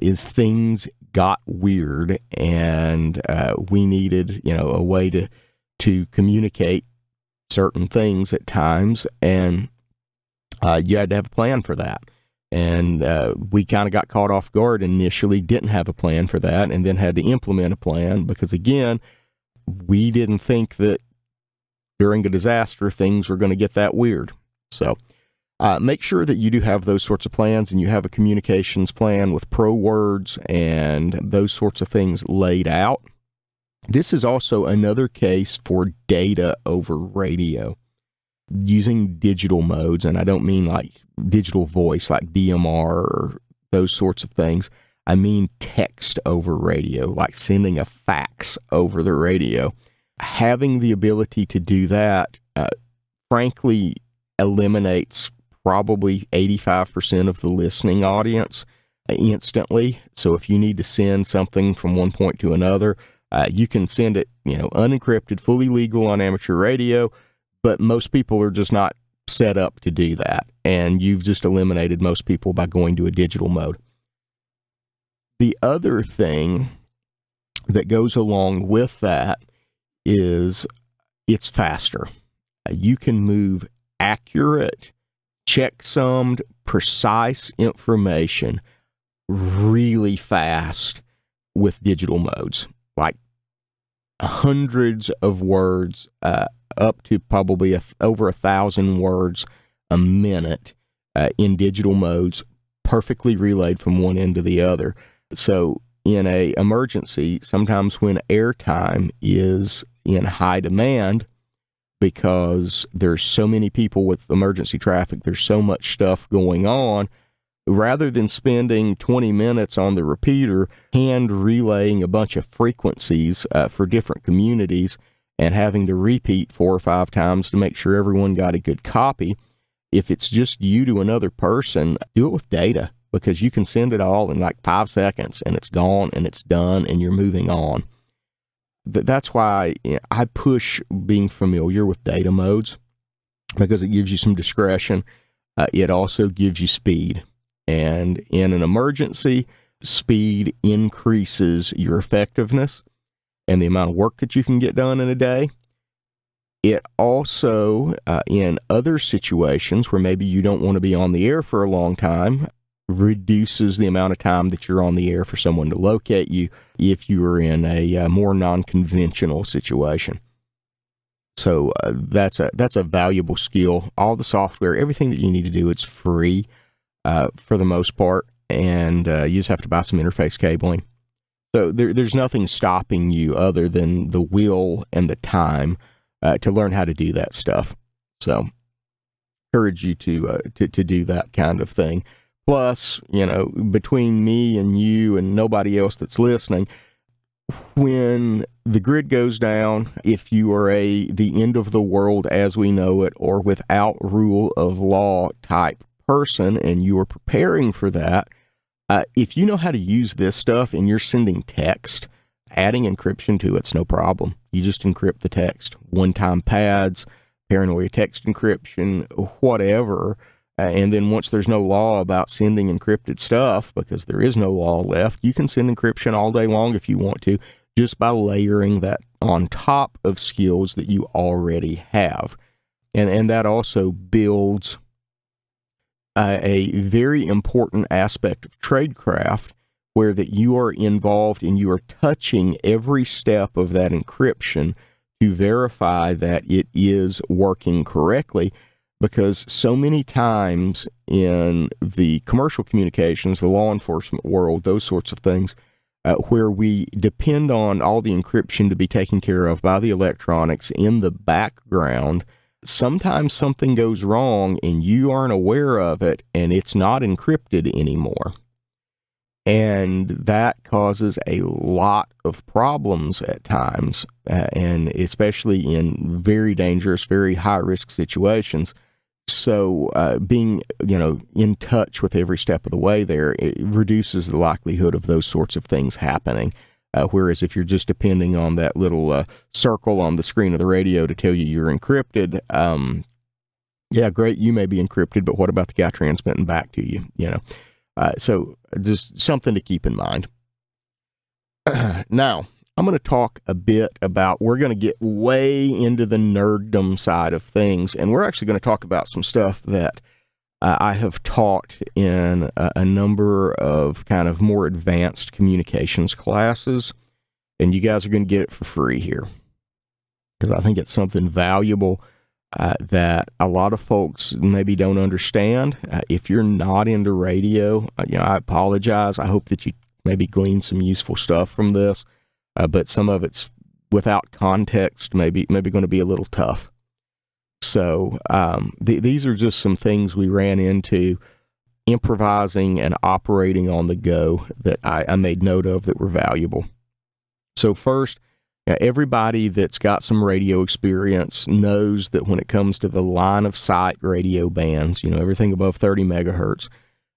is things got weird and we needed, a way to communicate certain things at times, and you had to have a plan for that. And we kind of got caught off guard initially, didn't have a plan for that, and then had to implement a plan because, again, we didn't think that during a disaster things were going to get that weird. So make sure that you do have those sorts of plans and you have a communications plan with pro words and those sorts of things laid out. This is also another case for data over radio, using digital modes, and I don't mean like digital voice like DMR or those sorts of things. I mean text over radio, like sending a fax over the radio. Having the ability to do that, frankly, eliminates probably 85% of the listening audience instantly. So if you need to send something from one point to another, you can send it, unencrypted, fully legal on amateur radio, but most people are just not set up to do that. And you've just eliminated most people by going to a digital mode. The other thing that goes along with that is it's faster. You can move accurate, checksummed, precise information really fast with digital modes, like hundreds of words, up to probably over 1,000 words a minute in digital modes, perfectly relayed from one end to the other. So in an emergency, sometimes when airtime is in high demand, because there's so many people with emergency traffic, there's so much stuff going on, rather than spending 20 minutes on the repeater, hand relaying a bunch of frequencies for different communities and having to repeat 4 or 5 times to make sure everyone got a good copy, if it's just you to another person, do it with data, because you can send it all in like 5 seconds and it's gone and it's done and you're moving on. That's why I push being familiar with data modes, because it gives you some discretion. It also gives you speed. And in an emergency, speed increases your effectiveness and the amount of work that you can get done in a day. It also, in other situations where maybe you don't want to be on the air for a long time, reduces the amount of time that you're on the air for someone to locate you if you are in a more non-conventional situation. So that's a valuable skill. All the software, everything that you need to do, it's free for the most part, and you just have to buy some interface cabling. So there's nothing stopping you other than the will and the time to learn how to do that stuff. So encourage you to do that kind of thing. Plus, between me and you and nobody else that's listening, when the grid goes down, if you are the end of the world as we know it, or without rule of law type person, and you are preparing for that, if you know how to use this stuff and you're sending text, adding encryption to it's no problem. You just encrypt the text. One-time pads, paranoia text encryption, whatever. And then once there's no law about sending encrypted stuff, because there is no law left, you can send encryption all day long if you want to, just by layering that on top of skills that you already have. And that also builds a very important aspect of tradecraft, where that you are involved and you are touching every step of that encryption to verify that it is working correctly. Because so many times in the commercial communications, the law enforcement world, those sorts of things, where we depend on all the encryption to be taken care of by the electronics in the background, sometimes something goes wrong and you aren't aware of it and it's not encrypted anymore. And that causes a lot of problems at times, and especially in very dangerous, very high-risk situations. So being, in touch with every step of the way there, it reduces the likelihood of those sorts of things happening. Whereas if you're just depending on that little circle on the screen of the radio to tell you you're encrypted, yeah, great, you may be encrypted, but what about the guy transmitting back to you, So just something to keep in mind. Now, I'm going to talk a bit about, we're going to get way into the nerddom side of things, and we're actually going to talk about some stuff that I have taught in a number of kind of more advanced communications classes, and you guys are going to get it for free here, because I think it's something valuable that a lot of folks maybe don't understand. If you're not into radio, I apologize. I hope that you maybe glean some useful stuff from this. But some of it's without context, maybe going to be a little tough. So these are just some things we ran into improvising and operating on the go that I made note of that were valuable. So first, Everybody that's got some radio experience knows that when it comes to the line of sight radio bands, everything above 30 megahertz,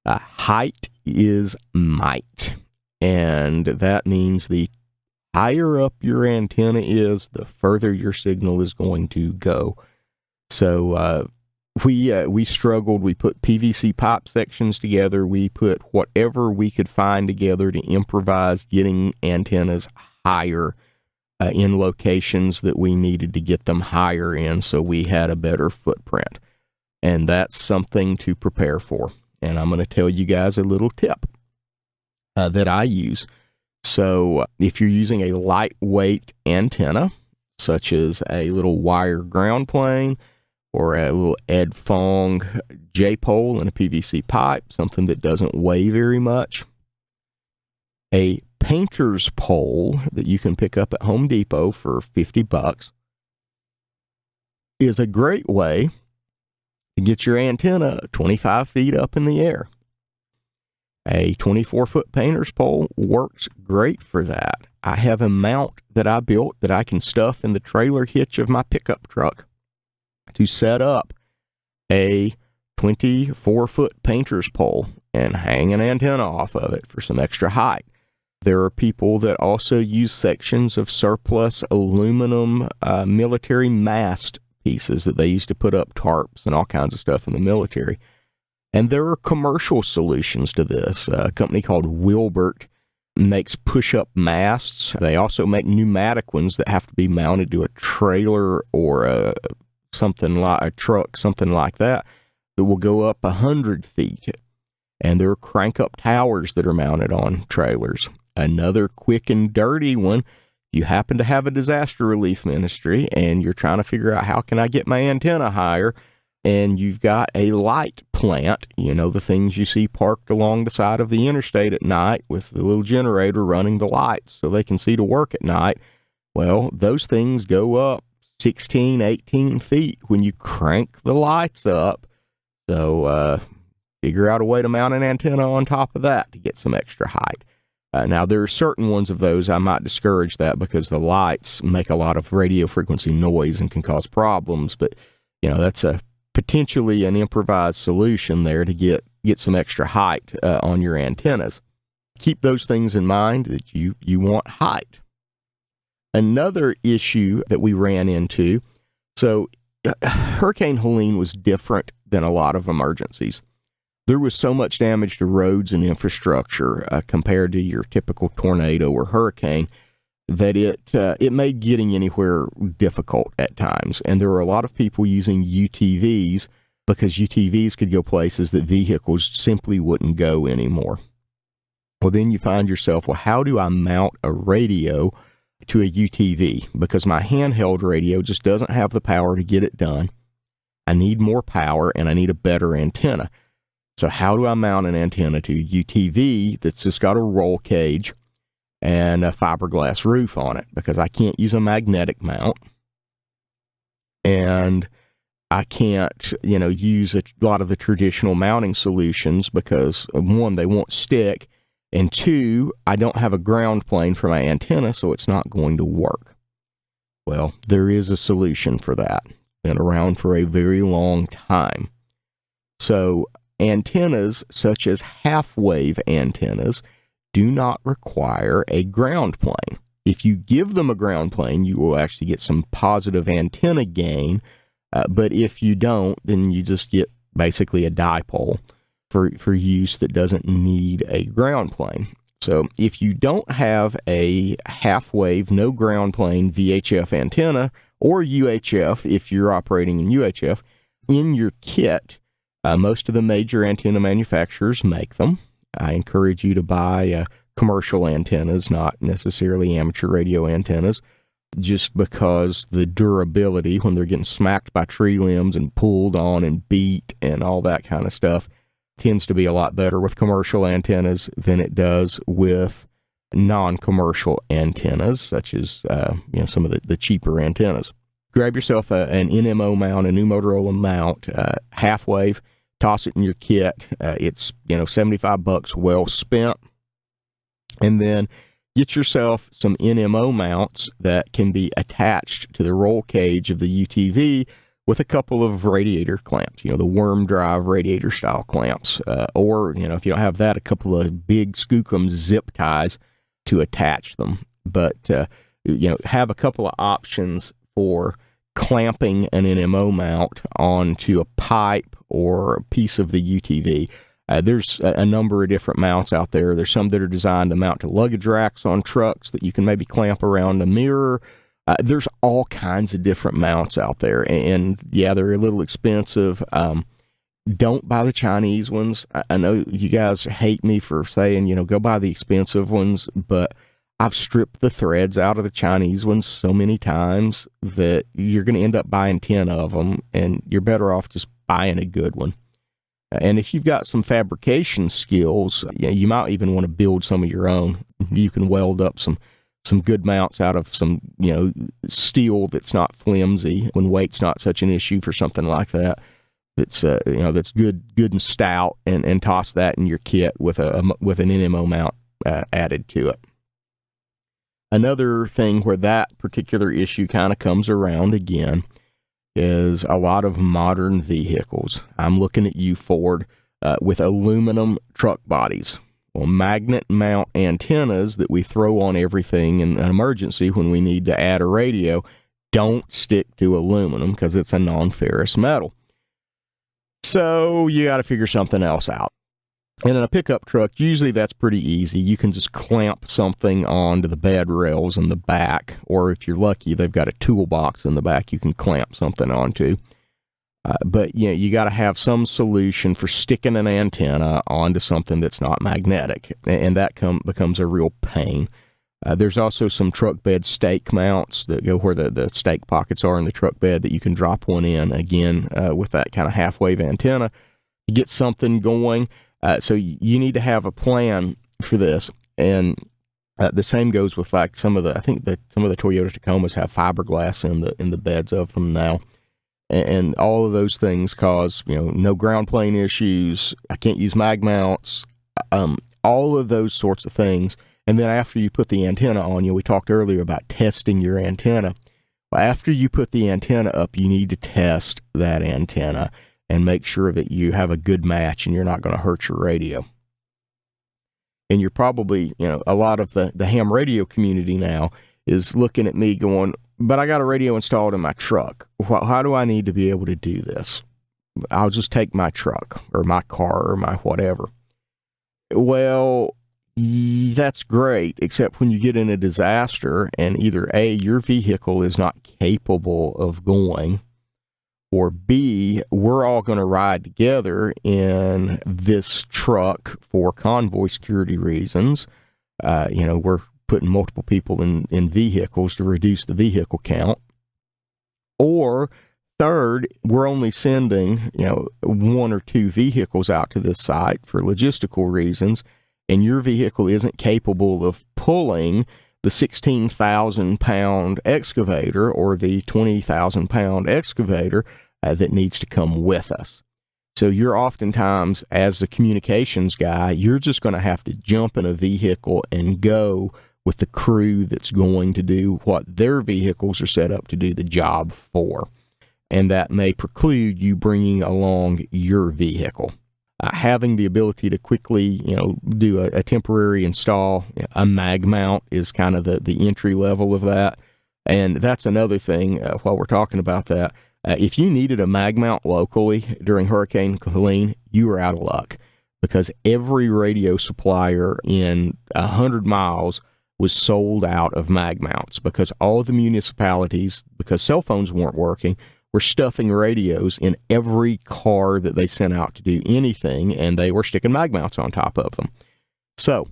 height is might. And that means the higher up your antenna is, the further your signal is going to go. So we struggled. We put PVC pipe sections together. We put whatever we could find together to improvise getting antennas higher in locations that we needed to get them higher in, so we had a better footprint. And that's something to prepare for. And I'm going to tell you guys a little tip that I use. So if you're using a lightweight antenna, such as a little wire ground plane or a little Ed Fong J-pole in a PVC pipe, something that doesn't weigh very much, a painter's pole that you can pick up at Home Depot for $50 is a great way to get your antenna 25 feet up in the air. A 24-foot painter's pole works great for that. I have a mount that I built that I can stuff in the trailer hitch of my pickup truck to set up a 24-foot painter's pole and hang an antenna off of it for some extra height. There are people that also use sections of surplus aluminum military mast pieces that they used to put up tarps and all kinds of stuff in the military. And there are commercial solutions to this. A company called Wilbert makes push-up masts. They also make pneumatic ones that have to be mounted to a trailer or something like a truck, something like that, that will go up 100 feet. And there are crank-up towers that are mounted on trailers. Another quick and dirty one, you happen to have a disaster relief ministry and you're trying to figure out how can I get my antenna higher, and you've got a light plant, the things you see parked along the side of the interstate at night with the little generator running the lights so they can see to work at night. Well, those things go up 16, 18 feet when you crank the lights up. So figure out a way to mount an antenna on top of that to get some extra height. Now, there are certain ones of those I might discourage that because the lights make a lot of radio frequency noise and can cause problems. But, that's potentially an improvised solution there to get some extra height on your antennas. Keep those things in mind that you want height. Another issue that we ran into, so Hurricane Helene was different than a lot of emergencies. There was so much damage to roads and infrastructure compared to your typical tornado or hurricane that it made getting anywhere difficult at times. And there were a lot of people using UTVs because UTVs could go places that vehicles simply wouldn't go anymore. Well, then you find yourself, how do I mount a radio to a UTV? Because my handheld radio just doesn't have the power to get it done. I need more power and I need a better antenna. So how do I mount an antenna to a UTV that's just got a roll cage and a fiberglass roof on it? Because I can't use a magnetic mount. And I can't, use a lot of the traditional mounting solutions because, one, they won't stick. And two, I don't have a ground plane for my antenna, so it's not going to work. Well, there is a solution for that. Been around for a very long time. So antennas such as half-wave antennas do not require a ground plane. If you give them a ground plane, you will actually get some positive antenna gain, but if you don't, then you just get basically a dipole for use that doesn't need a ground plane. So if you don't have a half-wave, no ground plane VHF antenna, or UHF if you're operating in UHF, in your kit, most of the major antenna manufacturers make them. I encourage you to buy commercial antennas, not necessarily amateur radio antennas, just because the durability when they're getting smacked by tree limbs and pulled on and beat and all that kind of stuff tends to be a lot better with commercial antennas than it does with non-commercial antennas, such as some of the cheaper antennas. Grab yourself an NMO mount, a new Motorola mount, half-wave, toss it in your kit. It's $75 well spent. And then Get yourself some NMO mounts that can be attached to the roll cage of the UTV with a couple of radiator clamps, the worm drive radiator style clamps, or, if you don't have that, a couple of big Skookum zip ties to attach them. But, have a couple of options for clamping an NMO mount onto a pipe or a piece of the UTV. There's a number of different mounts out there. There's some that are designed to mount to luggage racks on trucks that you can maybe clamp around a mirror. There's all kinds of different mounts out there, and yeah, they're a little expensive. Don't buy the Chinese ones. I know you guys hate me for saying, go buy the expensive ones, but I've stripped the threads out of the Chinese ones so many times that you're going to end up buying 10 of them, and you're better off just buying a good one. And if you've got some fabrication skills, you might even want to build some of your own. You can weld up some good mounts out of some, steel that's not flimsy when weight's not such an issue for something like that. That's that's good and stout, and toss that in your kit with an NMO mount added to it. Another thing where that particular issue kind of comes around again is a lot of modern vehicles. I'm looking at you, Ford, with aluminum truck bodies. Well, magnet mount antennas that we throw on everything in an emergency when we need to add a radio don't stick to aluminum because it's a non-ferrous metal. So you got to figure something else out. And in a pickup truck, usually that's pretty easy. You can just clamp something onto the bed rails in the back, or if you're lucky, they've got a toolbox in the back you can clamp something onto. But you got to have some solution for sticking an antenna onto something that's not magnetic, and that becomes a real pain. There's also some truck bed stake mounts that go where the stake pockets are in the truck bed that you can drop one in, again, with that kind of half-wave antenna to get something going. So you need to have a plan for this, and the same goes with like some of the Toyota Tacomas have fiberglass in the beds of them now, and all of those things cause no ground plane issues. I can't use mag mounts, all of those sorts of things. And then after you put the antenna on, we talked earlier about testing your antenna. Well, after you put the antenna up, you need to test that antenna and make sure that you have a good match and you're not going to hurt your radio. And you're probably, a lot of the ham radio community now is looking at me going, but I got a radio installed in my truck. How do I need to be able to do this? I'll just take my truck or my car or my whatever. Well, that's great, except when you get in a disaster and either A, your vehicle is not capable of going, or B, we're all going to ride together in this truck for convoy security reasons. We're putting multiple people in vehicles to reduce the vehicle count. Or third, we're only sending, one or two vehicles out to this site for logistical reasons, and your vehicle isn't capable of pulling the 16,000-pound excavator or the 20,000-pound excavator that needs to come with us. So you're oftentimes, as a communications guy, you're just going to have to jump in a vehicle and go with the crew that's going to do what their vehicles are set up to do the job for. And that may preclude you bringing along your vehicle. Having the ability to quickly, do a temporary install, a mag mount is kind of the entry level of that. And that's another thing, while we're talking about that, if you needed a mag mount locally during Hurricane Helene, you were out of luck, because every radio supplier in 100 miles was sold out of mag mounts, because all the municipalities, because cell phones weren't working, were stuffing radios in every car that they sent out to do anything, and they were sticking mag mounts on top of them. So,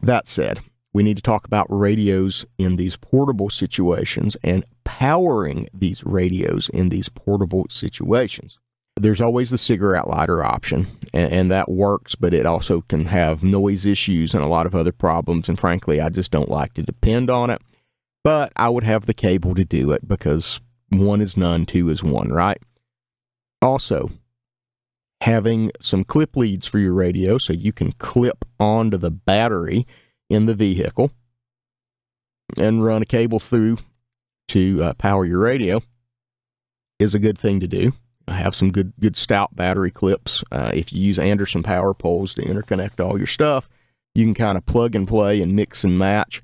that said, we need to talk about radios in these portable situations and powering these radios in these portable situations. There's always the cigarette lighter option, and that works, but it also can have noise issues and a lot of other problems, and frankly, I just don't like to depend on it. But I would have the cable to do it, because one is none, two is one, right? Also, having some clip leads for your radio so you can clip onto the battery in the vehicle and run a cable through to power your radio is a good thing to do. Have some good stout battery clips. If you use Anderson power poles to interconnect all your stuff, you can kind of plug and play and mix and match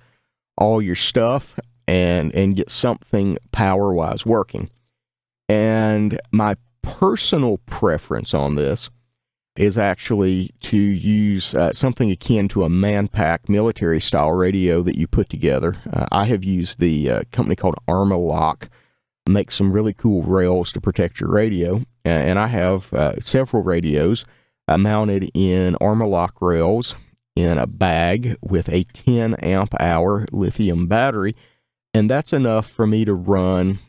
all your stuff and get something power-wise working. And my personal preference on this is actually to use something akin to a man-pack military-style radio that you put together. I have used the company called AmRRON, make some really cool rails to protect your radio, and I have several radios mounted in AmRRON rails in a bag with a 10 amp hour lithium battery, and that's enough for me to run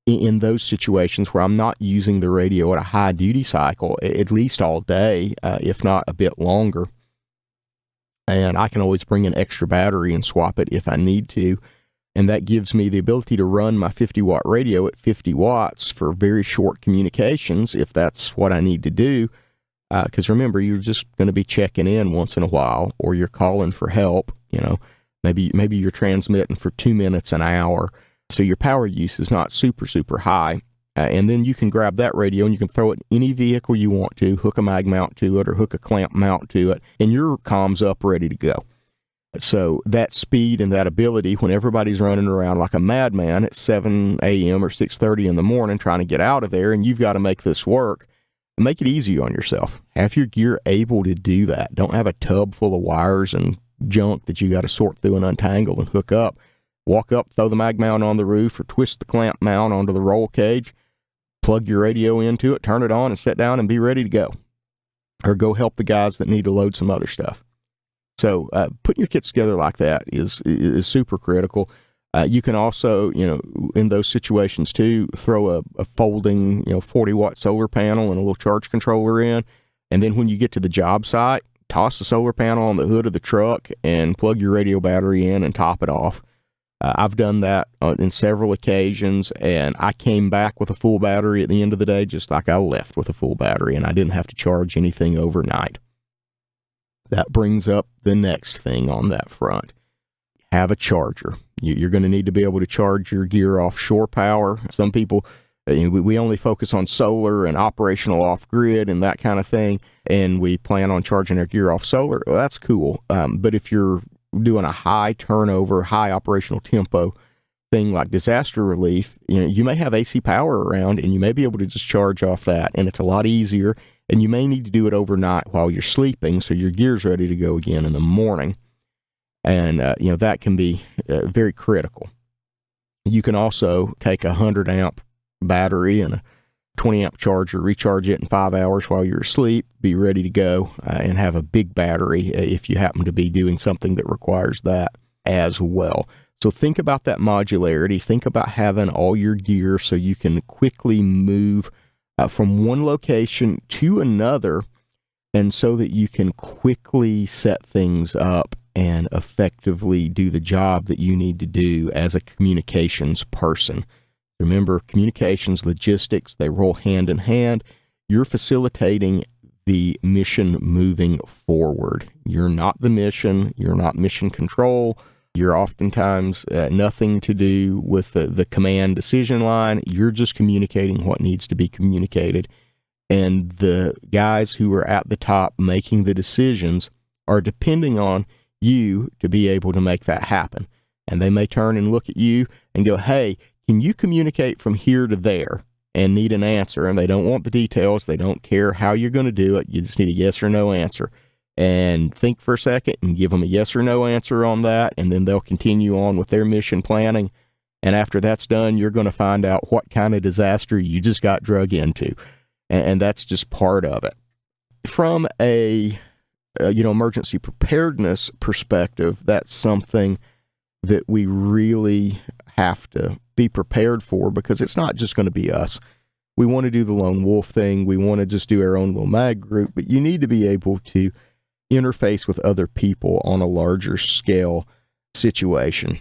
in those situations where I'm not using the radio at a high duty cycle, at least all day, if not a bit longer. And I can always bring an extra battery and swap it if I need to. And that gives me the ability to run my 50-watt radio at 50 watts for very short communications if that's what I need to do. Because remember, you're just going to be checking in once in a while, or you're calling for help. Maybe you're transmitting for 2 minutes an hour, so your power use is not super high. And then you can grab that radio and you can throw it in any vehicle you want to, hook a mag mount to it or hook a clamp mount to it, and your comm's up ready to go. So that speed and that ability, when everybody's running around like a madman at 7 a.m. or 6:30 in the morning trying to get out of there, and you've got to make this work, make it easy on yourself. Have your gear able to do that. Don't have a tub full of wires and junk that you got to sort through and untangle and hook up. Walk up, throw the mag mount on the roof, or twist the clamp mount onto the roll cage, plug your radio into it, turn it on, and sit down and be ready to go. Or go help the guys that need to load some other stuff. So putting your kits together like that is super critical. You can also, in those situations too, throw a folding, 40-watt solar panel and a little charge controller in. And then when you get to the job site, toss the solar panel on the hood of the truck and plug your radio battery in and top it off. I've done that in several occasions, and I came back with a full battery at the end of the day, just like I left with a full battery, and I didn't have to charge anything overnight. That brings up the next thing on that front. Have a charger. You're going to need to be able to charge your gear off shore power. Some people, we only focus on solar and operational off-grid and that kind of thing, and we plan on charging our gear off solar. Well, that's cool, but if you're doing a high turnover, high operational tempo thing like disaster relief, you may have AC power around and you may be able to just charge off that, and it's a lot easier, and you may need to do it overnight while you're sleeping so your gear's ready to go again in the morning. And that can be very critical. You can also take a 100 amp battery and a 20 amp charger, recharge it in 5 hours while you're asleep, be ready to go, and have a big battery if you happen to be doing something that requires that as well. So think about that modularity. Think about having all your gear so you can quickly move from one location to another, and so that you can quickly set things up and effectively do the job that you need to do as a communications person. Remember, communications, logistics, they roll hand in hand. You're facilitating the mission moving forward. You're not the mission. You're not mission control. You're oftentimes nothing to do with the command decision line. You're just communicating what needs to be communicated. And the guys who are at the top making the decisions are depending on you to be able to make that happen. And they may turn and look at you and go, hey, can you communicate from here to there, and need an answer? And they don't want the details. They don't care how you're going to do it. You just need a yes or no answer. And think for a second and give them a yes or no answer on that, and then they'll continue on with their mission planning. And after that's done, you're going to find out what kind of disaster you just got drug into. And that's just part of it. From a emergency preparedness perspective, that's something that we really have to be prepared for, because it's not just going to be us. We want to do the lone wolf thing. We want to just do our own little mag group, but you need to be able to interface with other people on a larger scale situation.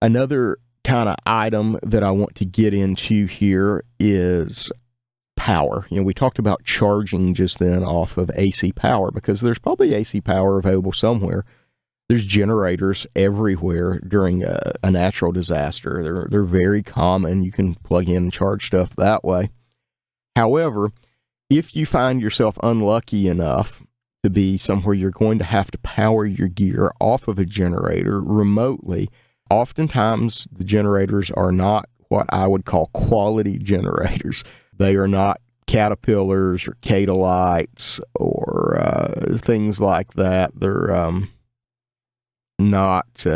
Another kind of item that I want to get into here is power. We talked about charging just then off of AC power, because there's probably AC power available somewhere. There's generators everywhere during a natural disaster. They're very common. You can plug in and charge stuff that way. However, if you find yourself unlucky enough to be somewhere you're going to have to power your gear off of a generator remotely, oftentimes the generators are not what I would call quality generators. They are not Caterpillars or Catalites or things like that. They're not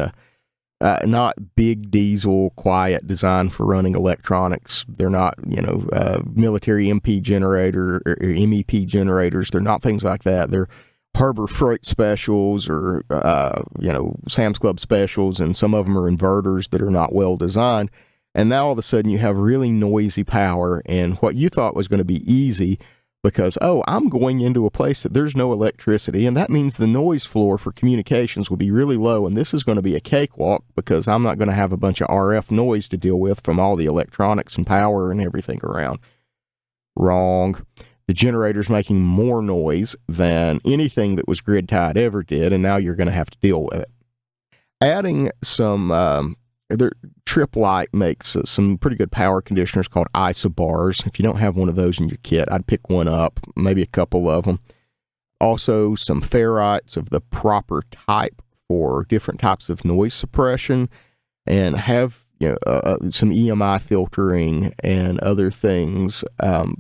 big diesel, quiet, designed for running electronics. They're not, military MP generator or MEP generators. They're not things like that. They're Harbor Freight specials or, Sam's Club specials, and some of them are inverters that are not well designed. And now all of a sudden you have really noisy power, and what you thought was going to be easy because, I'm going into a place that there's no electricity, and that means the noise floor for communications will be really low, and this is going to be a cakewalk because I'm not going to have a bunch of RF noise to deal with from all the electronics and power and everything around. Wrong. The generator's making more noise than anything that was grid tied ever did, and now you're going to have to deal with it. Adding some Trip Light makes some pretty good power conditioners called isobars. If you don't have one of those in your kit, I'd pick one up, maybe a couple of them. Also, some ferrites of the proper type for different types of noise suppression, and have some EMI filtering and other things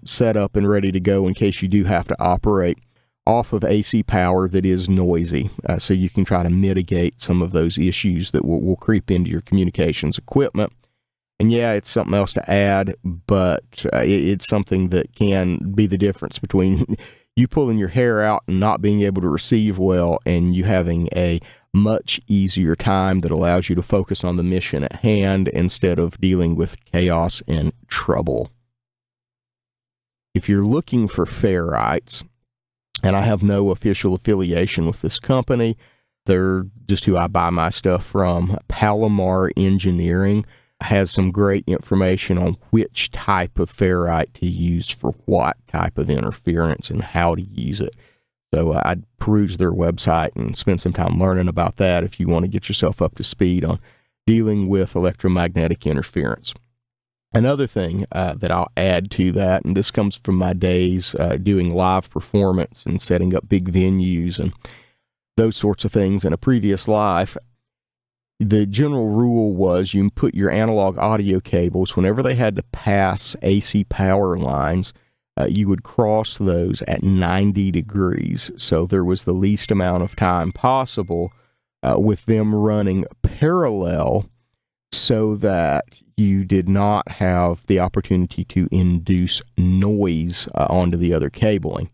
set up and ready to go in case you do have to operate off of AC power that is noisy, so you can try to mitigate some of those issues that will creep into your communications equipment. And yeah, it's something else to add, but it's something that can be the difference between you pulling your hair out and not being able to receive well, and you having a much easier time that allows you to focus on the mission at hand instead of dealing with chaos and trouble. If you're looking for ferrites, and I have no official affiliation with this company, they're just who I buy my stuff from. Palomar Engineering has some great information on which type of ferrite to use for what type of interference and how to use it. So I'd peruse their website and spend some time learning about that if you want to get yourself up to speed on dealing with electromagnetic interference. Another thing that I'll add to that, and this comes from my days doing live performance and setting up big venues and those sorts of things in a previous life, the general rule was you put your analog audio cables, whenever they had to pass AC power lines, you would cross those at 90 degrees. So there was the least amount of time possible with them running parallel, so that you did not have the opportunity to induce noise onto the other cabling.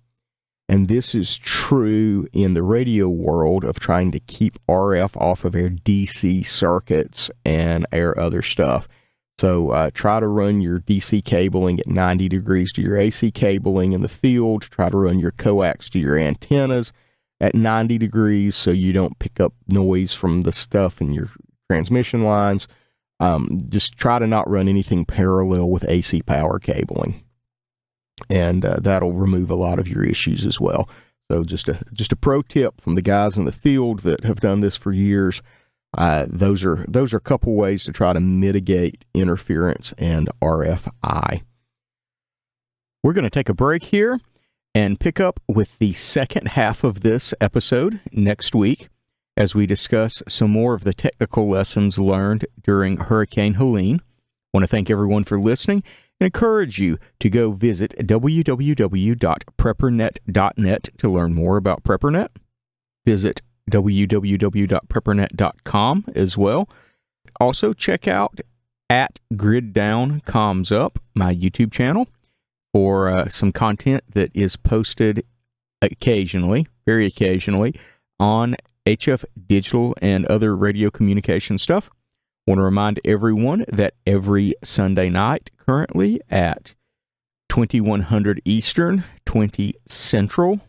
And this is true in the radio world of trying to keep RF off of our DC circuits and our other stuff. So try to run your DC cabling at 90 degrees to your AC cabling in the field. Try to run your coax to your antennas at 90 degrees so you don't pick up noise from the stuff in your transmission lines. Just try to not run anything parallel with AC power cabling, and that'll remove a lot of your issues as well. So just a pro tip from the guys in the field that have done this for years. Those are a couple ways to try to mitigate interference and RFI. We're going to take a break here and pick up with the second half of this episode next week, as we discuss some more of the technical lessons learned during Hurricane Helene. I want to thank everyone for listening and encourage you to go visit www.preppernet.net to learn more about PrepperNet. Visit www.preppernet.com as well. Also, check out @GridDownCommsUp, my YouTube channel, for some content that is posted occasionally, very occasionally, on HF Digital and other radio communication stuff. I want to remind everyone that every Sunday night, currently at 2100 Eastern, 20 Central,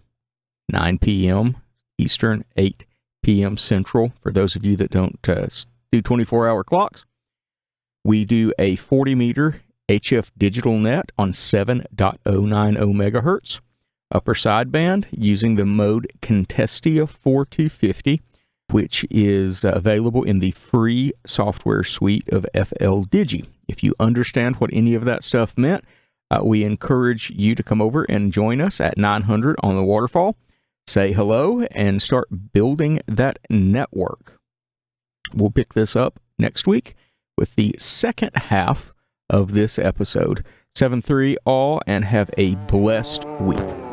9 p.m. Eastern, 8 p.m. Central, for those of you that don't do 24-hour clocks, we do a 40-meter HF Digital Net on 7.090 megahertz. Upper sideband using the mode Contestia 4250, which is available in the free software suite of FL Digi. If you understand what any of that stuff meant, we encourage you to come over and join us at 900 on the Waterfall. Say hello and start building that network. We'll pick this up next week with the second half of this episode. 7-3 all, and have a blessed week.